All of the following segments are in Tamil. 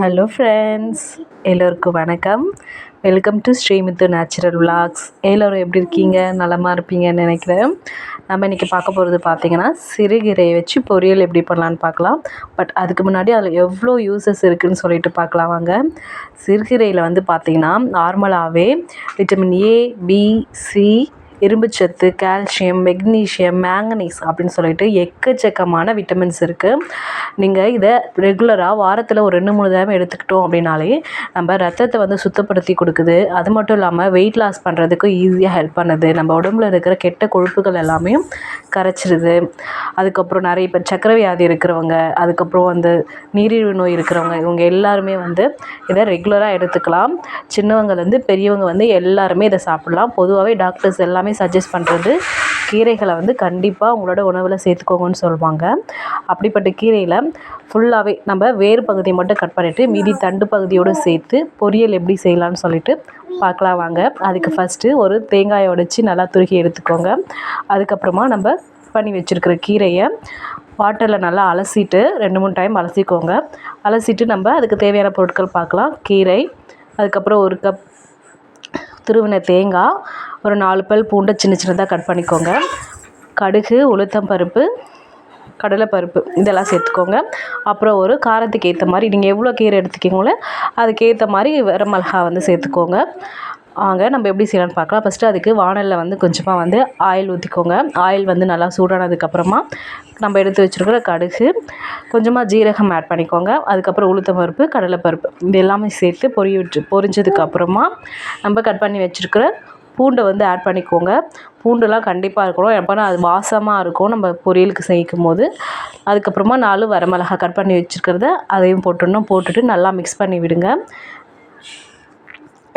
ஹலோ ஃப்ரெண்ட்ஸ், எல்லோருக்கும் வணக்கம். Welcome to Srimithu natural vlogs. எல்லோரும் எப்படி இருக்கீங்க? நலமாக இருப்பீங்கன்னு நினைக்கிறேன். நம்ம இன்றைக்கி பார்க்க போகிறது பார்த்திங்கன்னா, சிறுகீரையை வச்சு பொரியல் எப்படி பண்ணலான்னு பார்க்கலாம். பட் அதுக்கு முன்னாடி அதில் எவ்வளோ யூசஸ் இருக்குதுன்னு சொல்லிட்டு பார்க்கலாம் வாங்க. சிறுகீரையில் வந்து பார்த்திங்கன்னா நார்மலாகவே விட்டமின் ஏ, பி, சி, இரும்புச்சத்து, கால்சியம், மெக்னீஷியம், மேங்கனீஸ் அப்படின்னு சொல்லிட்டு எக்கச்சக்கமான விட்டமின்ஸ் இருக்குது. நீங்கள் இதை ரெகுலராக வாரத்தில் ஒரு 2-3 தடவை எடுத்துக்கிட்டோம் அப்படின்னாலே நம்ம ரத்தத்தை வந்து சுத்தப்படுத்தி கொடுக்குது. அது மட்டும் இல்லாமல் வெயிட் லாஸ் பண்ணுறதுக்கு ஈஸியாக ஹெல்ப் பண்ணுது. நம்ம உடம்புல இருக்கிற கெட்ட கொழுப்புகள் எல்லாமே கரைச்சிருது. அதுக்கப்புறம் நிறைய பேர் சர்க்கரை வியாதி இருக்கிறவங்க, அதுக்கப்புறம் வந்து நீரிழிவு நோய் இருக்கிறவங்க, இவங்க எல்லாருமே வந்து இதை ரெகுலராக எடுத்துக்கலாம். சின்னவங்கலேருந்து பெரியவங்க வந்து எல்லாருமே இதை சாப்பிட்லாம். பொதுவாகவே டாக்டர்ஸ் எல்லாமே சஜஸ்ட் பண்ணுறது கீரைகளை வந்து கண்டிப்பாக உங்களோட உணவில் சேர்த்துக்கோங்கன்னு சொல்லுவாங்க. அப்படிப்பட்ட கீரையில் ஃபுல்லாகவே நம்ம வேறு பகுதியை மட்டும் கட் பண்ணிவிட்டு மீதி தண்டு பகுதியோடு சேர்த்து பொரியல் எப்படி செய்யலான்னு சொல்லிட்டு பார்க்கலாம் வாங்க. அதுக்கு ஃபஸ்ட்டு ஒரு தேங்காயை உடைச்சி நல்லா துருக்கி எடுத்துக்கோங்க. அதுக்கப்புறமா நம்ம பண்ணி வச்சுருக்கிற கீரையை வாட்டரில் நல்லா அலசிட்டு 2-3 டைம் அலசிக்கோங்க. அலசிட்டு நம்ம அதுக்கு தேவையான பொருட்கள் பார்க்கலாம். கீரை, அதுக்கப்புறம் ஒரு கப் துருவின தேங்காய், ஒரு 4 பல் பூண்டை சின்ன சின்னதாக கட் பண்ணிக்கோங்க. கடுகு, உளுத்தம்பருப்பு, கடலைப்பருப்பு இதெல்லாம் சேர்த்துக்கோங்க. அப்புறம் ஒரு காரத்துக்கு ஏற்ற மாதிரி நீங்கள் எவ்வளோ கீரை எடுத்துக்கிங்களோ அதுக்கேற்ற மாதிரி வரமிளகா வந்து சேர்த்துக்கோங்க. வாங்க நம்ம எப்படி செய்யலான்னு பார்க்கலாம். ஃபஸ்ட்டு அதுக்கு வாணலில் வந்து கொஞ்சமாக வந்து ஆயில் ஊற்றிக்கோங்க. ஆயில் வந்து நல்லா சூடானதுக்கப்புறமா நம்ம எடுத்து வச்சுருக்கிற கடுகு, கொஞ்சமாக ஜீரகம் ஆட் பண்ணிக்கோங்க. அதுக்கப்புறம் உளுத்தம்பருப்பு, கடலைப்பருப்பு இது எல்லாமே சேர்த்து பொரிஞ்சதுக்கப்புறமா நம்ம கட் பண்ணி வச்சுருக்கிற பூண்டை வந்து ஆட் பண்ணிக்கோங்க. பூண்டுலாம் கண்டிப்பாக இருக்கணும், எப்போனா அது வாசமாக இருக்கும் நம்ம பொரியலுக்கு செய்யும் போது. அதுக்கப்புறமா 4 வரமிளகா கட் பண்ணி வச்சுருக்கிறத அதையும் போட்டுட்டு நல்லா மிக்ஸ் பண்ணி விடுங்க.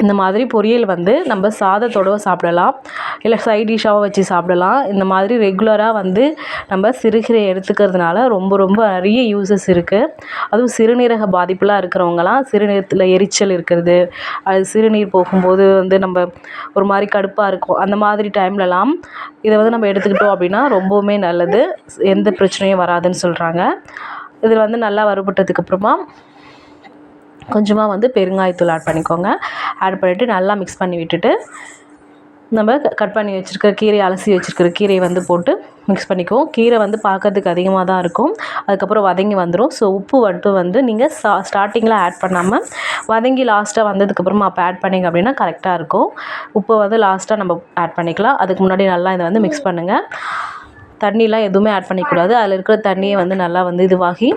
இந்த மாதிரி பொரியல் வந்து நம்ம சாதத்தோடு சாப்பிடலாம், இல்லை சைட் டிஷ்ஷாகவும் வச்சு சாப்பிடலாம். இந்த மாதிரி ரெகுலராக வந்து நம்ம சிறுகீரை எடுத்துக்கிறதுனால ரொம்ப நிறைய யூசஸ் இருக்குது. அதுவும் சிறுநீரக பாதிப்புலாம் இருக்கிறவங்களாம், சிறுநீரகத்தில் எரிச்சல் இருக்கிறது, அது சிறுநீர் போகும்போது வந்து நம்ம ஒரு மாதிரி கடுப்பாக இருக்கும், அந்த மாதிரி டைம்லலாம் இதை வந்து நம்ம எடுத்துக்கிட்டோம் அப்படின்னா ரொம்பவுமே நல்லது, எந்த பிரச்சனையும் வராதுன்னு சொல்கிறாங்க. இதில் வந்து நல்லா வறுபட்டதுக்கப்புறமா கொஞ்சமாக வந்து பெருங்காயத்தூள் ஆட் பண்ணிக்கோங்க. ஆட் பண்ணிவிட்டு நல்லா மிக்ஸ் பண்ணி விட்டுட்டு நம்ம கட் பண்ணி வச்சுருக்க கீரை, அலசி வச்சுருக்கிற கீரையை வந்து போட்டு மிக்ஸ் பண்ணிக்குவோம். கீரை வந்து பார்க்கறதுக்கு அதிகமாக தான் இருக்கும், அதுக்கப்புறம் வதங்கி வந்துடும். ஸோ உப்பு மட்டும் வந்து நீங்கள் ஸ்டார்டிங்கில் ஆட் பண்ணாமல் வதங்கி லாஸ்ட்டாக வந்ததுக்கப்புறமா அப்போ ஆட் பண்ணிங்க அப்படின்னா கரெக்டாக இருக்கும். உப்பை வந்து லாஸ்ட்டாக நம்ம ஆட் பண்ணிக்கலாம். அதுக்கு முன்னாடி நல்லா இதை வந்து மிக்ஸ் பண்ணுங்கள். தண்ணிலாம் எதுவுமே ஆட் பண்ணிக்கூடாது. அதில் இருக்கிற தண்ணியை வந்து நல்லா வந்து இதுவாகி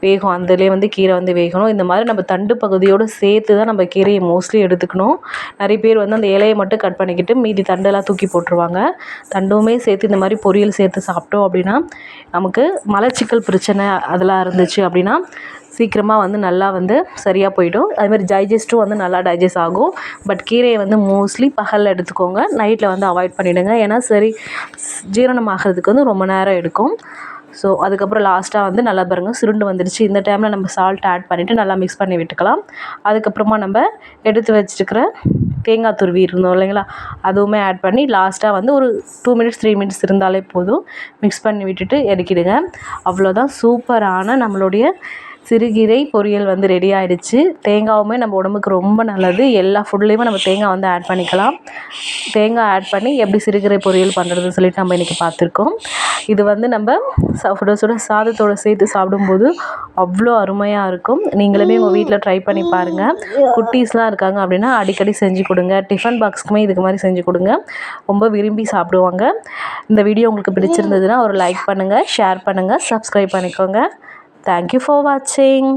வேகும், அதிலே வந்து கீரை வந்து வேகணும். இந்த மாதிரி நம்ம தண்டு பகுதியோடு சேர்த்து தான் நம்ம கீரையை மோஸ்ட்லி எடுத்துக்கணும். நிறைய பேர் வந்து அந்த இலையை மட்டும் கட் பண்ணிக்கிட்டு மீதி தண்டெல்லாம் தூக்கி போட்டுருவாங்க. தண்டுமே சேர்த்து இந்த மாதிரி பொரியல் சேர்த்து சாப்பிட்டோம் அப்படின்னா நமக்கு மலச்சிக்கல் பிரச்சனை அதெல்லாம் இருந்துச்சு அப்படின்னா சீக்கிரமாக வந்து நல்லா வந்து சரியாக போயிடும். அதுமாதிரி டைஜஸ்ட்டும் வந்து நல்லா டைஜஸ்ட் ஆகும். பட் கீரையை வந்து மோஸ்ட்லி பகலில் எடுத்துக்கோங்க, நைட்டில் வந்து அவாய்ட் பண்ணிவிடுங்க. ஏன்னா ஜீரணம் ஆகிறதுக்கு வந்து ரொம்ப நேரம் எடுக்கும். ஸோ அதுக்கப்புறம் லாஸ்ட்டாக வந்து நல்லா பாருங்கள் சுருண்டு வந்துடுச்சு. இந்த டைமில் நம்ம சால்ட் ஆட் பண்ணிவிட்டு நல்லா மிக்ஸ் பண்ணி விட்டுக்கலாம். அதுக்கப்புறமா நம்ம எடுத்து வச்சுருக்கிற தேங்காய் துருவி இருந்தோம் இல்லைங்களா, அதுவுமே ஆட் பண்ணி லாஸ்ட்டாக வந்து ஒரு 2 மினிட்ஸ் 3 மினிட்ஸ் இருந்தாலே போதும். மிக்ஸ் பண்ணி விட்டுட்டு இறக்கிடுங்க. அவ்வளோதான், சூப்பரான நம்மளுடைய சிறுகீரை பொரியல் வந்து ரெடி ஆகிடுச்சு. தேங்காவுமே நம்ம உடம்புக்கு ரொம்ப நல்லது. எல்லா ஃபுட்லேயுமே நம்ம தேங்காய் வந்து ஆட் பண்ணிக்கலாம். தேங்காய் ஆட் பண்ணி எப்படி சிறுகீரை பொரியல் பண்ணுறதுன்னு சொல்லிட்டு நம்ம இன்றைக்கி பார்த்துருக்கோம். இது வந்து நம்ம சுட சாதத்தோடு சேர்த்து சாப்பிடும்போது அவ்வளோ அருமையாக இருக்கும். நீங்களுமே உங்கள் வீட்டில் ட்ரை பண்ணி பாருங்கள். குட்டீஸ்லாம் இருக்காங்க அப்படின்னா அடிக்கடி செஞ்சு கொடுங்க. டிஃபன் பாக்ஸ்க்குமே இதுக்கு மாதிரி செஞ்சு கொடுங்க, ரொம்ப விரும்பி சாப்பிடுவாங்க. இந்த வீடியோ உங்களுக்கு பிடிச்சிருந்ததுன்னா ஒரு லைக் பண்ணுங்கள், ஷேர் பண்ணுங்கள், சப்ஸ்கிரைப் பண்ணிக்கோங்க. Thank you for watching.